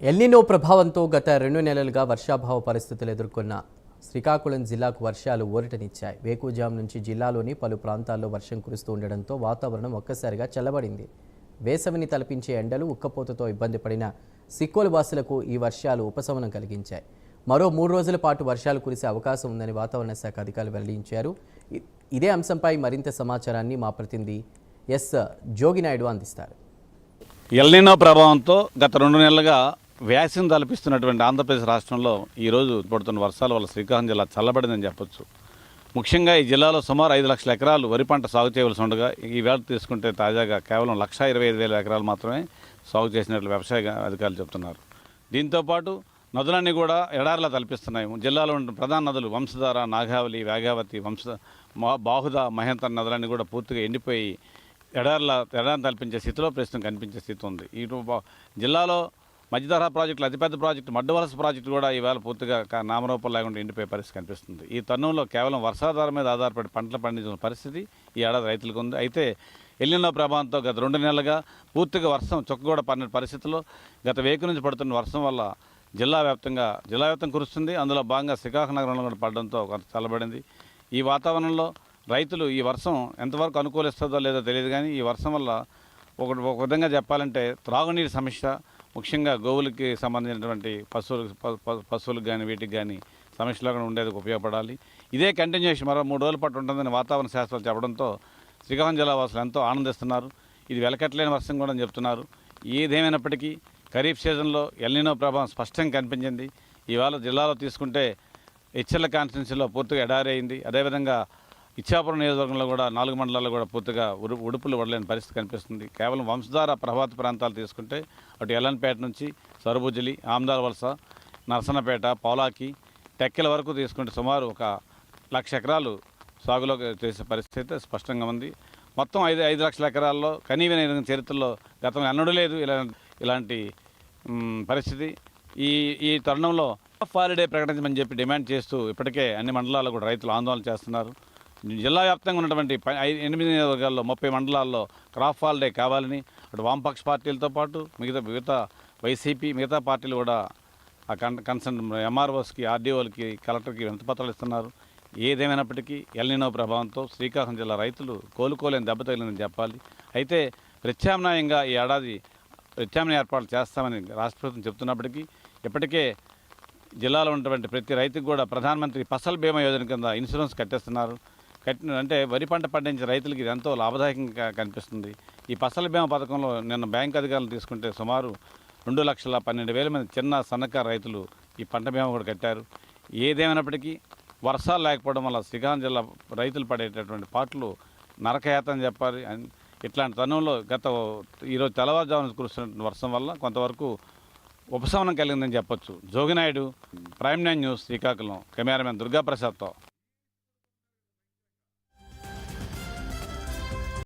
El Niño ప్రభావంతో గత 2 నెలలుగా వర్షాభావ పరిస్థితులు ఎదుర్కొన్న శ్రీకాకుళం జిల్లాకు వర్షాలు ఊరటనిచ్చాయి. వేకువజాము నుంచి జిల్లాలోని పలు ప్రాంతాల్లో వర్షం కురుస్తూ ఉండడంతో వాతావరణం ఒక్కసారిగా చల్లబడింది. వేసవిని తలపించే ఎండలు, ఉక్కపోతతో ఇబ్బంది పడిన సిక్కోలు వాసులకు ఈ వర్షాలు ఉపశమనం కలిగించాయి. మరో 3 రోజుల పాటు వర్షాలు కురిసే అవకాశం ఉందని వాతావరణ శాఖ అధికారులు వెల్లడించారు. ఇదే అంశంపై మరింత సమాచారాన్ని మా ప్రతినిధి ఎస్ జోగినాయుడు అందిస్తారు. ఎల్నినో ప్రభావంతో గత 2 నెలలుగా వేసవిని తలపిస్తున్నటువంటి ఆంధ్రప్రదేశ్ రాష్ట్రంలో ఈరోజు పడుతున్న వర్షాల వల్ల శ్రీకాకుళం జిల్లా చల్లబడిందని చెప్పొచ్చు. ముఖ్యంగా ఈ జిల్లాలో సుమారు 5 లక్షల ఎకరాలు వరి పంట సాగు చేయవలసి ఉండగా ఈ వేళ తీసుకుంటే తాజాగా కేవలం 1,25,000 ఎకరాలు మాత్రమే సాగు చేసినట్లు వ్యవసాయ అధికారులు చెబుతున్నారు. దీంతోపాటు నదులన్నీ కూడా ఎడారిలా తలపిస్తున్నాయి. జిల్లాలో ఉన్న ప్రధాన నదులు వంశధార, నాగావళి, వేగావతి, బాహుద, మహేంద్ర నదులన్నీ కూడా పూర్తిగా ఎండిపోయి ఎడారిని తలపించే స్థితిలో ప్రస్తుతం కనిపించే స్థితి ఉంది. ఇటు జిల్లాలో మధ్యతరహా ప్రాజెక్టులు, అతిపెద్ద ప్రాజెక్టు మడ్డువలస ప్రాజెక్టు కూడా ఈవేళ పూర్తిగా నామరూపం లేకుండా ఎండిపోయే పరిస్థితి కనిపిస్తుంది. ఈ తరుణంలో కేవలం వర్షాధారం మీద ఆధారపడి పంటలు పండించిన పరిస్థితి ఈ ఏడాది రైతులకు ఉంది. అయితే ఎల్నినో ప్రభావంతో గత 2 నెలలుగా పూర్తిగా వర్షం చుక్క కూడా పడిన పరిస్థితుల్లో గత వేకు నుంచి పడుతున్న వర్షం వల్ల జిల్లా వ్యాప్తం కురుస్తుంది. అందులో భాగంగా శ్రీకాకుళం నగరంలో కూడా పడడంతో కొంత చల్లబడింది. ఈ వాతావరణంలో రైతులు ఈ వర్షం ఎంతవరకు అనుకూలిస్తుందో లేదో తెలియదు, కానీ ఈ వర్షం వల్ల ఒక విధంగా చెప్పాలంటే త్రాగునీటి సమస్య, ముఖ్యంగా గోవులకి సంబంధించినటువంటి పశువులకు కానీ వీటికి కానీ సమస్యలు కూడా ఉండేందుకు ఉపయోగపడాలి. ఇదే కంటిన్యూషన్ మరో 3 రోజుల పాటు ఉంటుందని వాతావరణ శాస్త్రాలు చెప్పడంతో శ్రీకాకుళం జిల్లా వాసులు ఎంతో ఆనందిస్తున్నారు. ఇది వెలకట్టలేని వర్షం కూడా చెప్తున్నారు. ఏదేమైనప్పటికీ ఖరీఫ్ సీజన్లో ఎల్నినో ప్రభావం స్పష్టంగా కనిపించింది. ఇవాళ జిల్లాలో తీసుకుంటే హెచ్ఎల్ కాన్స్టిట్యున్సీలో పూర్తిగా ఎడారి అయింది. అదేవిధంగా ఇచ్చాపురం నియోజకవర్గంలో కూడా 4 మండలాల్లో కూడా పూర్తిగా ఉడుపులు వడలేని పరిస్థితి కనిపిస్తుంది. కేవలం వంశధార ప్రభావిత ప్రాంతాలు తీసుకుంటే అటు ఎల్లన్పేట నుంచి సరుబుజ్జిలి, ఆమ్దాల వలస, నరసన్నపేట, పౌలాకి, టెక్కెల వరకు తీసుకుంటే సుమారు 1,00,000 ఎకరాలు సాగులో చేసే పరిస్థితి స్పష్టంగా ఉంది. మొత్తం 5 లక్షల ఎకరాల్లో కనీవిన చరిత్రలో గతంలో ఎన్నడూ లేదు ఇలాంటి పరిస్థితి. ఈ తరుణంలో క్రాప్ హాలిడే ప్రకటించమని చెప్పి డిమాండ్ చేస్తూ ఇప్పటికే అన్ని మండలాల్లో కూడా రైతులు ఆందోళన చేస్తున్నారు. జిల్లా వ్యాప్తంగా ఉన్నటువంటి 8 నియోజకవర్గాల్లో 30 మండలాల్లో క్రాప్ హాలిడే కావాలని అటు వామపక్ష పార్టీలతో పాటు మిగతా వైసీపీ మిగతా పార్టీలు కూడా ఆ కన్సర్న్ ఎంఆర్ఓస్కి, ఆర్డీఓలకి, కలెక్టర్కి వినతిపత్రాలు ఇస్తున్నారు. ఏదేమైనప్పటికీ ఎల్నినో ప్రభావంతో శ్రీకాకుళం జిల్లా రైతులు కోలుకోలేని దెబ్బ తగిలిందని చెప్పాలి. అయితే ప్రత్యామ్నాయంగా ఈ ఏడాది ప్రత్యామ్నాయ ఏర్పాట్లు చేస్తామని రాష్ట్ర ప్రభుత్వం చెప్తున్నప్పటికీ ఇప్పటికే జిల్లాలో ఉన్నటువంటి ప్రతి రైతుకు కూడా ప్రధానమంత్రి ఫసల్ బీమా యోజన కింద ఇన్సూరెన్స్ కట్టేస్తున్నారు. అంటే వరి పంట పండించే రైతులకి ఇది ఎంతో లాభదాయకంగా కనిపిస్తుంది. ఈ ఫసల్ బీమా పథకంలో నిన్న బ్యాంకు అధికారులు తీసుకుంటే సుమారు 2,12,000 మంది చిన్న సన్నకారు రైతులు ఈ పంట బీమా కూడా కట్టారు. ఏదేమైనప్పటికీ వర్షాలు లేకపోవడం వల్ల శ్రీకాకుళం జిల్లా రైతులు పడేటటువంటి పాటలు నరకయాతన చెప్పాలి. ఇట్లాంటి తరుణంలో ఈరోజు తెల్లవారుజామున కురుస్తున్న వర్షం వల్ల కొంతవరకు ఉపశమనం కలిగిందని చెప్పొచ్చు. Joginaidu, prime 9 news, Srikakulam. Cameraman దుర్గాప్రసాద్తో.